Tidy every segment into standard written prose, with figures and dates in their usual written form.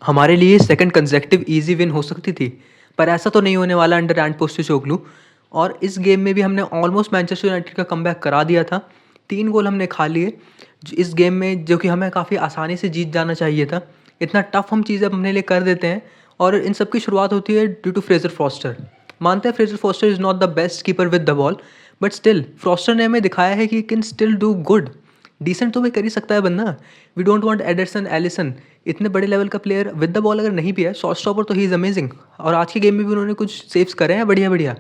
हमारे लिए second consecutive easy win हो सकती थी, पर ऐसा तो नहीं होने वाला अंडर एंड पोस्टेकोग्लू। और इस गेम में भी हमने ऑलमोस्ट मैनचेस्टर यूनाइटेड का कमबैक करा दिया था। 3 गोल हमने खा लिए इस गेम में, जो कि हमें काफ़ी आसानी से जीत जाना चाहिए था। इतना टफ हम चीज़ें अपने लिए कर देते हैं। और इन सब की शुरुआत होती है ड्यू टू फ्रेजर फॉस्टर। मानते हैं Fraser Forster is not the best keeper with the ball, but still Forster ने हमें दिखाया है कि can still do good. Decent तो भाई कर ही सकता है बंदा। We don't want Ederson Alisson, इतने बड़े लेवल का प्लेयर विद द बॉल अगर नहीं भी है, शॉट स्टॉपर तो ही इज़ अमेजिंग। और आज के गेम में भी उन्होंने कुछ सेव्स करे हैं बढ़िया बढ़िया।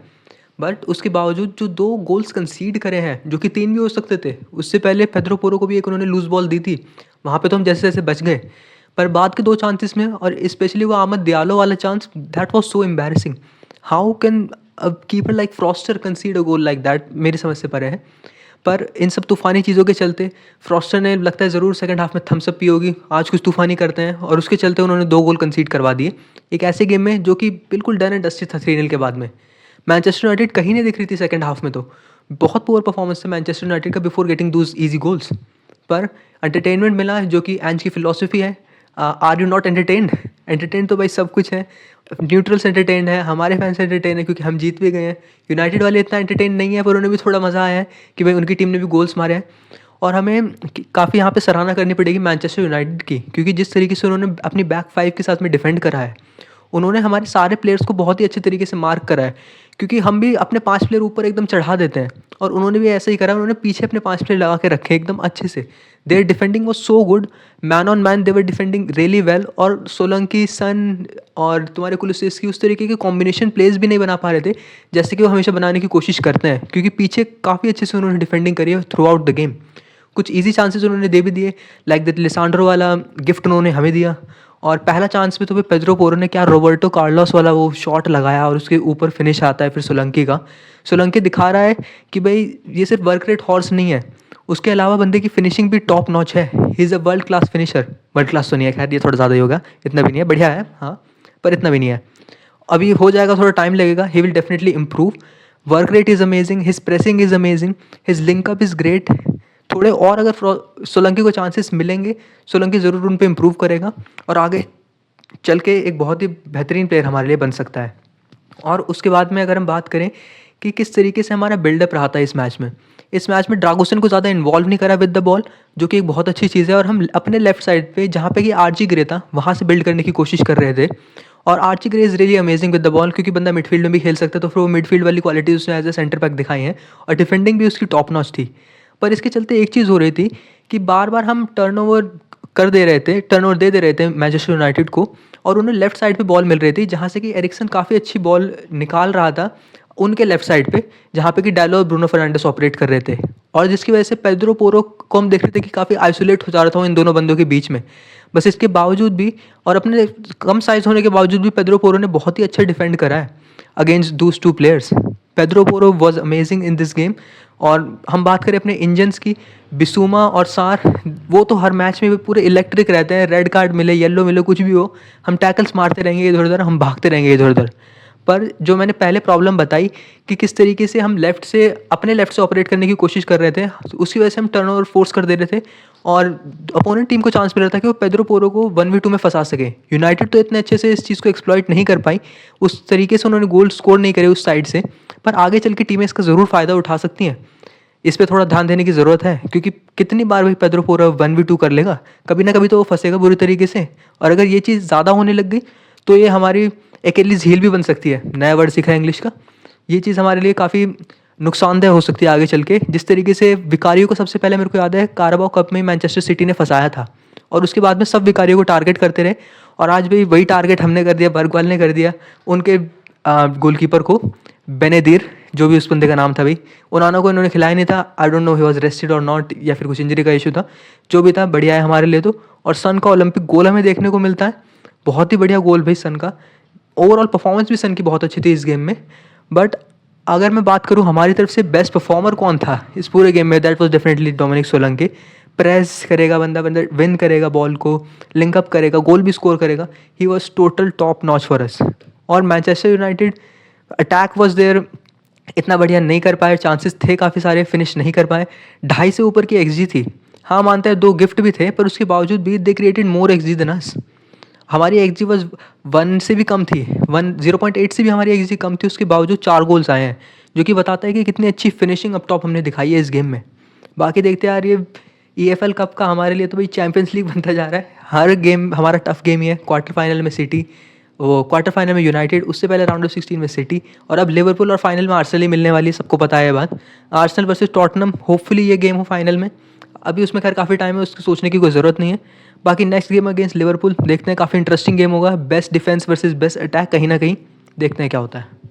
बट उसके बावजूद जो 2 गोल्स कंसीड करे हैं, जो कि 3 भी हो सकते थे, उससे पहले पेद्रो पोरो को भी एक उन्होंने लूज बॉल दी थी, वहाँ पे तो हम जैसे जैसे बच गए। पर बाद के 2 चांसेस में, और स्पेशली वो आमद दियालो वाला chance, that was so embarrassing. How can a keeper like Froster कंसीड a goal like that, मेरी समझ से परे है। पर इन सब तूफ़ानी चीज़ों के चलते फ्रॉस्टर ने लगता है ज़रूर सेकंड हाफ में थम्स अप पी होगी, आज कुछ तूफ़ानी करते हैं, और उसके चलते उन्होंने 2 गोल कंसीड करवा दिए एक ऐसे गेम में जो कि बिल्कुल डन एंड डस्टेड था 3-0 के बाद में। मैनचेस्टर यूनाइटेड कहीं नहीं दिख रही थी सेकंड हाफ में। तो बहुत पुअर परफॉर्मेंस था मैनचेस्टर यूनाइटेड का before getting those easy goals. पर एंटरटेनमेंट मिला, जो कि एंज की फिलॉसफी है। Are you not entertained? Entertain तो भाई सब कुछ है। न्यूट्रल्स एंटरटेन है, हमारे फैंस एंटरटेन है क्योंकि हम जीत भी गए हैं। यूनाइटेड वाले इतना एंटरटेन नहीं है, पर उन्हें भी थोड़ा मज़ा आया है कि भाई उनकी टीम ने भी गोल्स मारे हैं। और हमें काफ़ी यहाँ पे सराहना करनी पड़ेगी मैनचेस्टर यूनाइटेड की, क्योंकि जिस तरीके से उन्होंने अपनी बैक 5 के साथ में डिफेंड करा है, उन्होंने हमारे सारे प्लेयर्स को बहुत ही अच्छे तरीके से मार्क करा है। क्योंकि हम भी अपने 5 प्लेयर ऊपर एकदम चढ़ा देते हैं, और उन्होंने भी ऐसा ही करा। उन्होंने पीछे अपने 5 प्लेयर लगा के रखे एकदम अच्छे से। Their defending was so good, man on man they were defending really well. और सोलंकी, सन और तुम्हारे कुलुसेस्की उस तरीके के कॉम्बिनेशन प्लेस भी नहीं बना पा रहे थे जैसे कि वो हमेशा बनाने की कोशिश करते हैं, क्योंकि पीछे काफ़ी अच्छे से उन्होंने डिफेंडिंग करी है थ्रू आउट द गेम। कुछ ईजी चांसेस उन्होंने दे भी दिए, लाइक दैट लिसांड्रो वाला गिफ्ट उन्होंने हमें दिया। और पहला चांस पे तो भाई पेद्रो पोरो ने क्या रोबर्टो कार्लोस वाला वो शॉट लगाया, और उसके ऊपर फिनिश आता है फिर सोलंकी का। सोलंकी दिखा रहा है कि भाई ये सिर्फ वर्क रेट हॉर्स नहीं है, उसके अलावा बंदे की फिनिशिंग भी टॉप नॉच है। He is a world class finisher. World class तो नहीं है, खैर ये थोड़ा ज़्यादा ही होगा, इतना भी नहीं है, बढ़िया है हाँ, पर इतना भी नहीं है। अभी हो जाएगा, थोड़ा टाइम लगेगा। He will definitely improve. Work rate is amazing, his pressing is amazing, his linkup is great. थोड़े और अगर सोलंकी को चांसेस मिलेंगे, सोलंकी ज़रूर उन पर इम्प्रूव करेगा और आगे चल के एक बहुत ही बेहतरीन प्लेयर हमारे लिए बन सकता है। और उसके बाद में अगर हम बात करें कि किस तरीके से हमारा बिल्डअप रहा था इस मैच में ड्रागोसन को ज़्यादा इन्वॉल्व नहीं करा विद द बॉल, जो कि एक बहुत अच्छी चीज़ है। और हम अपने लेफ्ट साइड पे जहाँ पे कि आर्ची ग्रे था, वहाँ से बिल्ड करने की कोशिश कर रहे थे। और Archie Gray is really amazing with the ball, क्योंकि बंदा मिडफील्ड में भी खेल सकता है, तो फिर वो मिडफील्ड वाली क्वालिटी उसने एज ए सेंटर बैक दिखाई हैं, और डिफेंडिंग भी उसकी टॉप नॉच थी। पर इसके चलते एक चीज़ हो रही थी कि बार बार हम टर्नओवर दे रहे थे मैनचेस्टर यूनाइटेड को, और उन्हें लेफ्ट साइड पे बॉल मिल रही थी, जहाँ से कि एरिक्सन काफ़ी अच्छी बॉल निकाल रहा था उनके लेफ्ट साइड पे, जहाँ पे कि डायलो और ब्रूनो फर्नांडिस ऑपरेट कर रहे थे। और जिसकी वजह से पेद्रो पोरो को हम देख रहे थे कि काफ़ी आइसोलेट हो जा रहा था इन दोनों बंदों के बीच में। बस इसके बावजूद भी, और अपने कम साइज़ होने के बावजूद भी, पेद्रो पोरो ने बहुत ही अच्छा डिफेंड करा है against those 2 players. Pedro Porro was amazing in this game. और हम बात करें अपने इंजन्स की, बिसूमा और सार, वो तो हर मैच में भी पूरे इलेक्ट्रिक रहते हैं। रेड कार्ड मिले, येलो मिले, कुछ भी हो, हम टैकल्स मारते रहेंगे इधर उधर, हम भागते रहेंगे इधर उधर। पर जो मैंने पहले प्रॉब्लम बताई कि किस तरीके से हम अपने लेफ्ट से ऑपरेट करने की कोशिश कर रहे थे, उसकी वजह से हम टर्नओवर फोर्स कर दे रहे थे, और अपोनेंट टीम को चांस मिल रहा था कि वो पेद्रो पोरो को 1v2 में फंसा सके। यूनाइटेड तो इतने अच्छे से इस चीज़ को एक्सप्लॉइट नहीं कर पाई, उस तरीके से उन्होंने गोल स्कोर नहीं करे उस साइड से। पर आगे चल के टीमें इसका ज़रूर फ़ायदा उठा सकती हैं। इस पे थोड़ा ध्यान देने की ज़रूरत है, क्योंकि कितनी बार भाई पेद्रो पोरो 1v2 कर लेगा, कभी ना कभी तो वो फंसेगा बुरी तरीके से। और अगर ये चीज़ ज़्यादा होने लग गई तो ये हमारी एकेलीज हील भी बन सकती है, नया वर्ड सीखा है इंग्लिश का। ये चीज़ हमारे लिए काफ़ी नुकसानदेह हो सकती है आगे चल के। जिस तरीके से विकारियों को सबसे पहले मेरे को याद है कारबाओ कप में मैनचेस्टर सिटी ने फंसाया था, और उसके बाद में सब विकारियों को टारगेट करते रहे, और आज भी वही टारगेट हमने कर दिया, बर्गवाल ने कर दिया उनके गोलकीपर को, बेनेदीर, जो भी उस बंदे का नाम था भाई। ओनाना को इन्होंने खिलाया नहीं था, I don't know he was rested और नॉट, या फिर कुछ इंजरी का इशू था, जो भी था बढ़िया है हमारे लिए तो। और सन का ओलंपिक गोल हमें देखने को मिलता है, बहुत ही बढ़िया गोल भाई सन का। ओवरऑल परफॉर्मेंस भी सन की बहुत अच्छी थी इस गेम में। बट अगर मैं बात करूँ हमारी तरफ से बेस्ट परफॉर्मर कौन था इस पूरे गेम में, that was definitely Dominic Solanke. Press करेगा बंदा विन करेगा बॉल को, लिंकअप करेगा, गोल भी स्कोर करेगा। He was total top notch for us. और Manchester United attack was there, इतना बढ़िया नहीं कर पाए, चांसेस थे काफ़ी सारे, फिनिश नहीं कर पाए। 2.5 से ऊपर की XG थी। हाँ मानते हैं 2 गिफ्ट भी थे, पर उसके बावजूद भी they created more XG than us. हमारी एक्सजी वॉज 1 से भी कम थी, 0.8 से भी हमारी एक्सजी कम थी, उसके बावजूद 4 गोल्स आए हैं, जो कि बताता है कि कितनी अच्छी फिनिशिंग अप टॉप हमने दिखाई है इस गेम में। बाकी देखते हैं यार, ये EFL कप का हमारे लिए तो भाई चैंपियंस लीग बनता जा रहा है। हर गेम हमारा टफ गेम ही है। क्वार्टर फाइनल में सिटी, वो क्वार्टर फाइनल में यूनाइटेड, उससे पहले राउंड ऑफ 16 में सिटी, और अब लिवरपूल, और फाइनल में आर्सेनल ही मिलने वाली है, सबको पता है ये बात। आर्सेनल वर्सेस टॉटनम, होपफुली ये गेम हो फाइनल में। अभी उसमें खैर काफ़ी टाइम है, उसकी सोचने की कोई ज़रूरत नहीं है। बाकी नेक्स्ट गेम अगेंस्ट लिवरपूल देखते हैं, काफ़ी इंटरेस्टिंग गेम होगा। Best defence versus best attack, कहीं ना कहीं देखते हैं क्या होता है।